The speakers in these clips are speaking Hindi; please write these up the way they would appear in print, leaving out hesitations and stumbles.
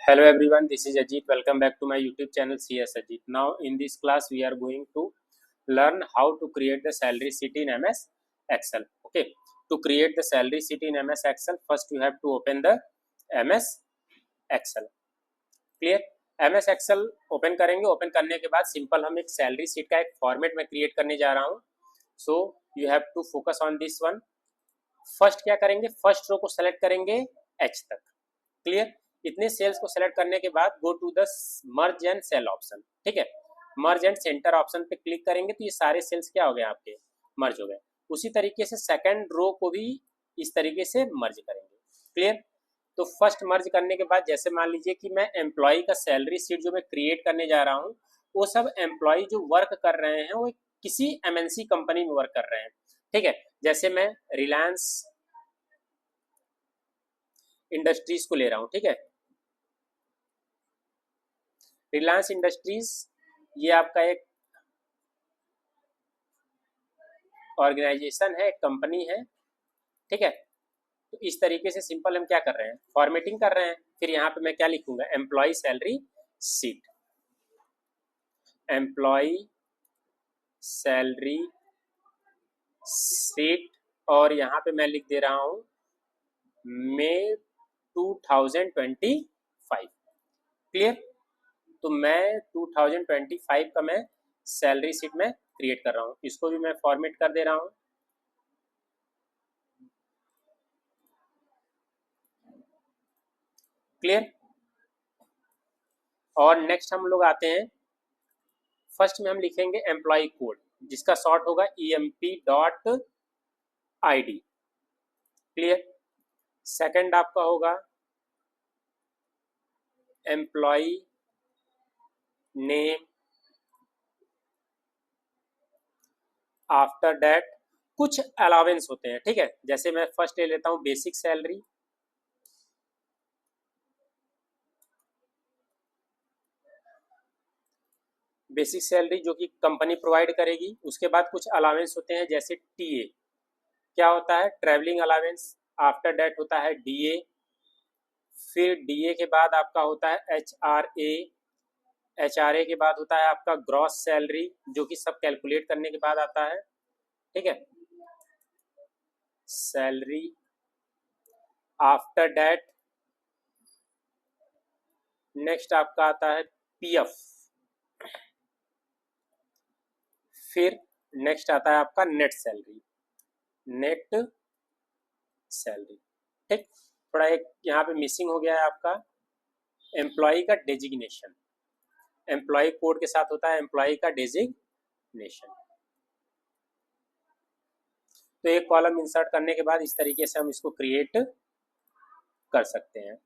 Hello everyone, this is Ajit. Welcome back to my YouTube channel CS Ajit. Now in this class we are going to learn how to create the salary sheet in MS Excel. Okay, to create the salary sheet in MS Excel, first you have to open the MS Excel. Clear? MS Excel open करेंगे. ओपन करने के बाद सिंपल हम एक सैलरी शीट का एक फॉर्मेट में क्रिएट करने जा रहा हूँ. So you have to focus on this one. First क्या करेंगे, फर्स्ट रो को सेलेक्ट करेंगे H तक. क्लियर? इतने सेल्स को सेलेक्ट करने के बाद go to the merge and cell option. ठीक है, मर्ज एंड सेंटर ऑप्शन पे क्लिक करेंगे तो ये सारे सेल्स क्या हो गए, आपके मर्ज हो गए. उसी तरीके से सेकंड रो को भी इस तरीके से मर्ज करेंगे. क्लियर? तो फर्स्ट मर्ज करने के बाद जैसे मान लीजिए कि मैं एम्प्लॉय का सैलरी शीट जो मैं क्रिएट करने जा रहा हूँ, वो सब एम्प्लॉय जो वर्क कर रहे हैं वो किसी MNC कंपनी में वर्क कर रहे हैं. ठीक है, जैसे मैं रिलायंस इंडस्ट्रीज को ले रहा हूँ. ठीक है, रिलायंस इंडस्ट्रीज ये आपका एक ऑर्गेनाइजेशन है, एक कंपनी है. ठीक है, तो इस तरीके से सिंपल हम क्या कर रहे हैं, फॉर्मेटिंग कर रहे हैं. फिर यहाँ पे मैं क्या लिखूंगा, employee salary sheet, employee salary sheet, और यहाँ पे मैं लिख दे रहा हूँ मई 2025. क्लियर? तो मैं 2025 का मैं सैलरी शीट में क्रिएट कर रहा हूँ. इसको भी मैं फॉर्मेट कर दे रहा हूँ. क्लियर? और नेक्स्ट हम लोग आते हैं, फर्स्ट में हम लिखेंगे एम्प्लॉय कोड जिसका शॉर्ट होगा EMP.ID. क्लियर? सेकंड आपका होगा एम्प्लॉय नेम. आफ्टर दैट कुछ अलावेंस होते हैं. ठीक है, जैसे मैं फर्स्ट ले लेता हूँ बेसिक सैलरी. बेसिक सैलरी जो कि कंपनी प्रोवाइड करेगी. उसके बाद कुछ अलावेंस होते हैं जैसे TA, क्या होता है, ट्रैवलिंग अलावेंस. आफ्टर दैट होता है DA. फिर DA के बाद आपका होता है HRA. HRA के बाद होता है आपका ग्रॉस सैलरी जो कि सब कैलकुलेट करने के बाद आता है. ठीक है, सैलरी. आफ्टर दैट नेक्स्ट आपका आता है PF. फिर नेक्स्ट आता है आपका नेट सैलरी, नेट सैलरी. ठीक, थोड़ा एक यहाँ पे मिसिंग हो गया है आपका एम्प्लॉय का डेजिग्नेशन. एम्प्लॉय कोड के साथ होता है एम्प्लॉय का डेजिग्नेशन. तो एक कॉलम इंसर्ट करने के बाद इस तरीके से हम इसको क्रिएट कर सकते हैं.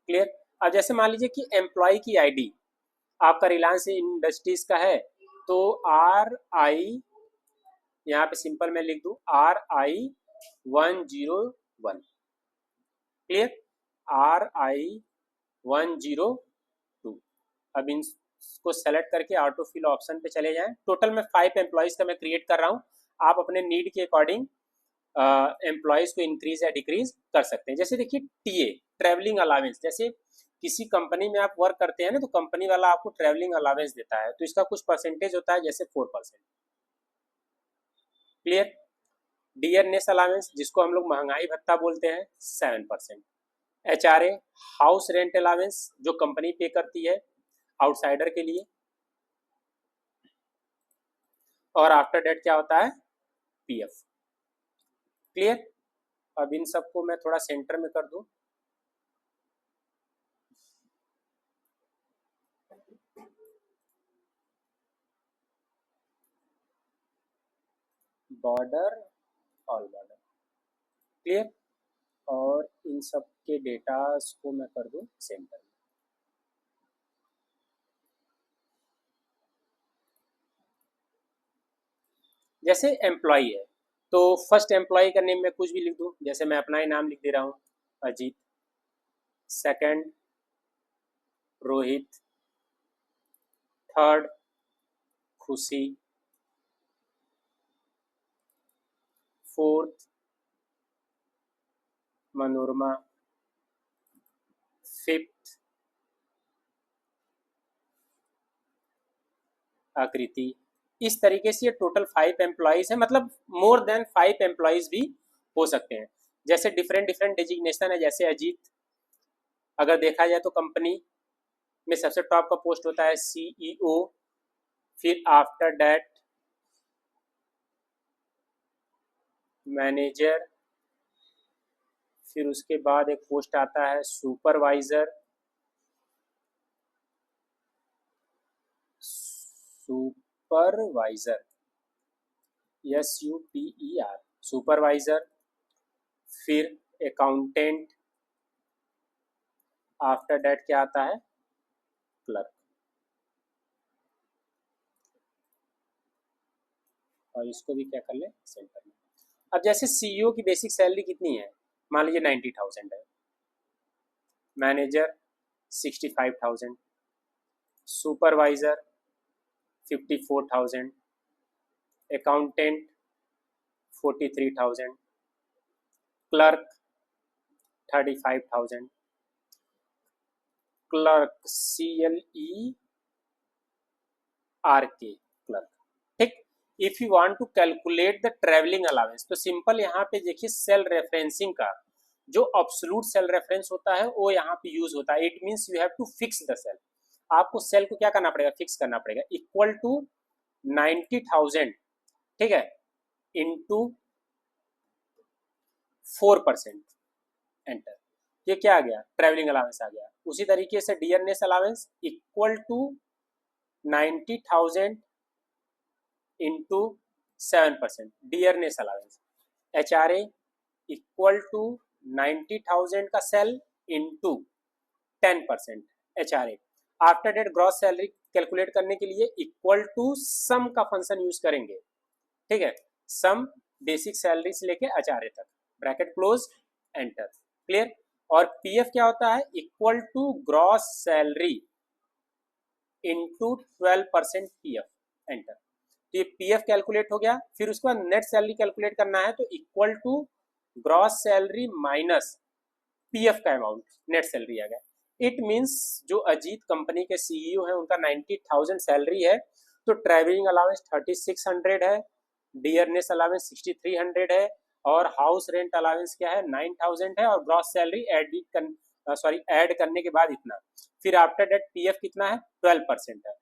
क्लियर? अब जैसे मान लीजिए कि एम्प्लॉय की ID आपका रिलायंस इंडस्ट्रीज का है, तो RI यहाँ पे सिंपल मैं लिख दूं RI101. क्लियर? RI102. अब इनको सेलेक्ट करके ऑटो फिल ऑप्शन पे चले जाएं. टोटल में 5 एम्प्लॉयज़ का मैं क्रिएट कर रहा हूँ. आप अपने नीड के अकॉर्डिंग एम्प्लॉयज़ को इंक्रीज या डिक्रीज कर सकते हैं. जैसे देखिए TA ट्रैवलिंग अलावेंस, जैसे किसी कंपनी में आप वर्क करते हैं ना, तो कंपनी वाला आपको ट्रैवलिंग अलावेंस देता है, तो इसका कुछ परसेंटेज होता है जैसे 4%. क्लियर? डियरनेस अलावेंस जिसको हम लोग महंगाई भत्ता बोलते हैं 7%. HRA हाउस रेंट अलावेंस जो कंपनी पे करती है आउटसाइडर के लिए. और आफ्टर डेट क्या होता है, PF. क्लियर? अब इन सबको मैं थोड़ा सेंटर में कर दूं. Border, all border. क्लियर? और इन सब के डेटास को मैं कर दूं सेंटर में. जैसे एम्प्लॉय है तो फर्स्ट एम्प्लॉय का नेम मैं कुछ भी लिख दूं, जैसे मैं अपना ही नाम लिख दे रहा हूं अजीत. सेकंड रोहित. थर्ड खुशी. फोर्थ मनोरमा, फिफ्थ आकृति। इस तरीके से ये टोटल 5 एम्प्लॉयज है, मतलब मोर देन 5 एम्प्लॉयज भी हो सकते हैं। जैसे डिफरेंट डिफरेंट डेजिग्नेशन है, जैसे अजीत अगर देखा जाए तो कंपनी में सबसे टॉप का पोस्ट होता है सीईओ, फिर आफ्टर दैट मैनेजर, फिर उसके बाद एक पोस्ट आता है सुपरवाइजर, सुपरवाइजर SUPER सुपरवाइजर, फिर अकाउंटेंट, आफ्टर दैट क्या आता है क्लर्क। और इसको भी क्या कर ले सेंटर में। अब जैसे सीईओ की बेसिक सैलरी कितनी है, मान लीजिए 90,000 है, manager 65,000, supervisor 54,000, accountant 43,000, clerk 35,000, clerk CLERK clerk. ठीक। If you want to calculate the travelling allowance, तो सिंपल यहाँ पे देखिए सेल रेफरेंसिंग का जो अब्सोल्यूट सेल रेफरेंस होता है वो यहाँ पे यूज होता है। It means you have to fix the cell. आपको सेल को क्या करना पड़ेगा, फिक्स करना पड़ेगा। इक्वल टू 90,000, ठीक है, इंटू 4%, एंटर। ये क्या आ गया, ट्रेवलिंग अलाउंस आ गया। उसी तरीके से dearness allowance equal to 90,000 into 7%, dearness allowance. HRA equal to 90,000 का cell into 10% HRA। After that gross salary calculate करने के लिए इक्वल टू सम का फंक्शन यूज करेंगे, ठीक है, सम बेसिक सैलरी से लेके HRA तक, ब्रैकेट क्लोज, एंटर, क्लियर। और पीएफ क्या होता है, equal to gross salary into 12% PF, enter. तो ये पीएफ कैलकुलेट हो गया। फिर उसके बाद नेट सैलरी कैलकुलेट करना है, तो equal to gross salary minus PF का अमाउंट, नेट सैलरी आ गया। इट मींस जो अजीत कंपनी के सीईओ है उनका 90,000 सैलरी है, तो ट्रैवलिंग अलाउंस 3600 है, डियरनेस अलाउंस 6300 है, और हाउस रेंट अलाउंस क्या है 9000 है, और ग्रॉस सैलरी ऐड करने के बाद इतना। फिर आफ्टर डेट पीएफ कितना है 12% है।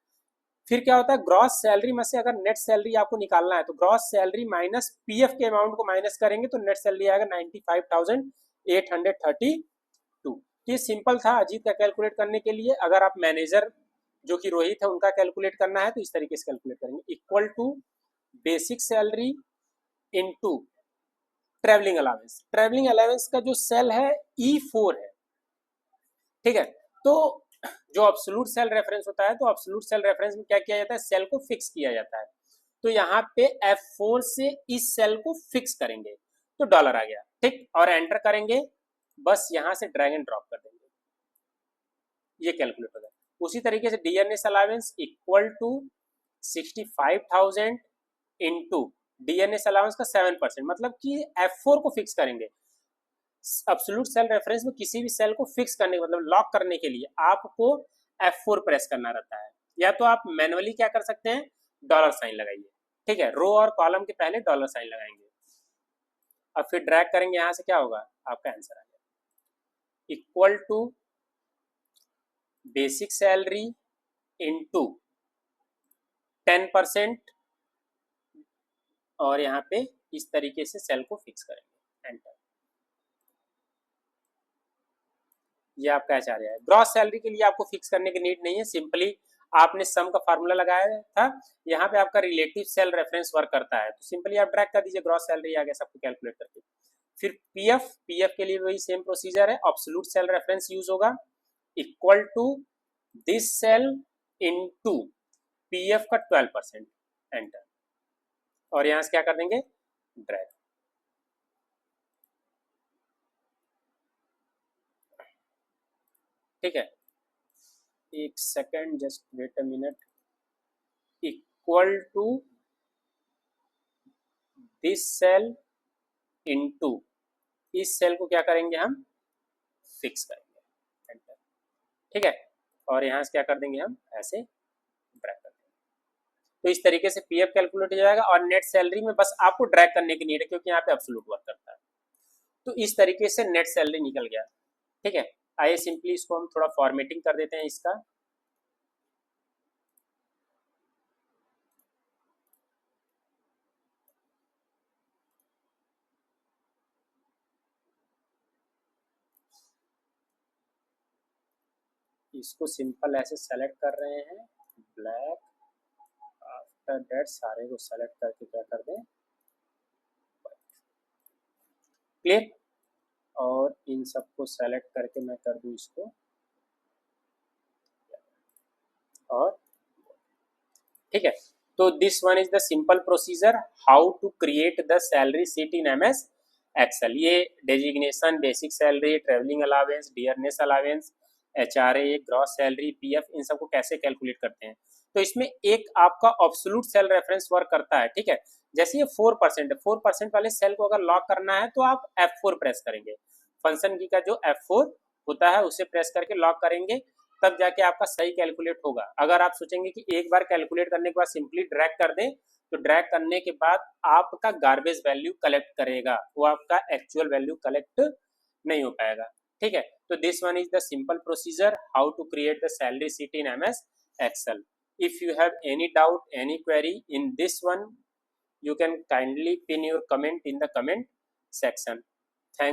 फिर क्या होता है, ग्रॉस सैलरी में से अगर नेट सैलरी आपको निकालना है तो ग्रॉस सैलरी माइनस पीएफ के अमाउंट को माइनस करेंगे तो नेट सैलरी आएगा 95,832। ये सिंपल था अजीत का कैलकुलेट करने के लिए। अगर आप मैनेजर जो कि रोहित है उनका कैलकुलेट करना है तो इस तरीके से कैलकुलेट करेंगे, equal to basic salary into travelling allowance. Travelling allowance का जो सेल है E4 है, ठीक है। तो जो अब्सोल्यूट सेल रेफरेंस होता है, तो अब्सोल्यूट सेल रेफरेंस में क्या किया जाता है, सेल को फिक्स किया जाता है। तो यहाँ पे F4 से इस सेल को फिक्स करेंगे तो डॉलर आ गया, ठीक, और एंटर करेंगे, बस यहाँ से ड्रैग एंड ड्रॉप कर देंगे, ये कैलकुलेट हो जाएगा। उसी तरीके से dearness allowance equal to 65,000 into dearness allowance का 7%, मतलब कि F4 को फिक्स करेंगे। अब्सोल्यूट सेल रेफरेंस में किसी भी सेल को फिक्स करने मतलब लॉक करने के लिए आपको F4 प्रेस करना रहता है, या तो आप मैनुअली क्या कर सकते हैं, डॉलर साइन लगाइए, ठीक है, रो और कॉलम के पहले डॉलर साइन लगाएंगे। अब फिर ड्रैग करेंगे, यहाँ से क्या होगा, आपका आंसर आ जाएगा, equal to basic salary into 10%, और यहाँ पे इस तरीके से सेल को फिक्स करेंगे, एंटर। ये आपका आचार्य है। ग्रॉस सैलरी के लिए आपको फिक्स करने की नीड नहीं है, सिंपली आपने सम का फार्मूला लगाया था, यहाँ पे आपका रिलेटिव सेल रेफरेंस वर्क करता है, तो सिंपली आप ड्रैग कर दीजिए, ग्रॉस सैलरी आ गया सबको कैलकुलेट करके। फिर पीएफ के लिए वही सेम प्रोसीजर है, एब्सोल्यूट सेल रेफरेंस यूज होगा, equal to this cell into PF का 12%, एंटर, और यहाँ से क्या कर देंगे, ड्रैग। ठीक है, एक second, just wait a minute, equal to this cell into इस सेल को क्या करेंगे हम फिक्स करेंगे, एंटर, ठीक है, और यहाँ से क्या कर देंगे हम ऐसे ड्रैग कर देंगे। तो इस तरीके से पीएफ कैलकुलेट हो जाएगा और नेट सैलरी में बस आपको ड्रैग करने की नीड है क्योंकि यहाँ पे एब्सोल्यूट वर्क करता है। तो इस तरीके से नेट सैलरी निकल गया, ठीक है। आइए सिंपली इसको हम थोड़ा फॉर्मेटिंग कर देते हैं इसका। इसको सिंपल ऐसे सेलेक्ट कर रहे हैं, ब्लैक, आफ्टर दैट सारे को सेलेक्ट करके क्या कर दें, क्लियर, और इन सबको सेलेक्ट करके मैं कर दूं इसको, और ठीक है। तो this one is the simple procedure how to create the salary sheet in MS Excel. ये designation, basic salary, travelling allowance, dearness allowance, HRA, gross salary, PF, इन सबको कैसे कैलकुलेट करते हैं। तो इसमें एक आपका ऑब्सोल्यूट सेल रेफरेंस वर्क करता है, ठीक है। जैसे ये 4% है, 4% वाले सेल को अगर लॉक करना है तो आप F4 प्रेस करेंगे, फंक्शन की का जो F4 होता है उसे प्रेस करके लॉक करेंगे, तब जाके आपका सही कैलकुलेट होगा। अगर आप सोचेंगे कि एक बार कैलकुलेट करने के बाद सिंपली ड्रैग कर दें, तो ड्रैग करने के बाद आपका गार्बेज वैल्यू कलेक्ट करेगा, वो आपका एक्चुअल वैल्यू कलेक्ट नहीं हो पाएगा, ठीक है। तो this one is the simple procedure how to create the salary sheet in MS Excel. If you have any doubt, any query in this one, you can kindly pin your comment in the comment section.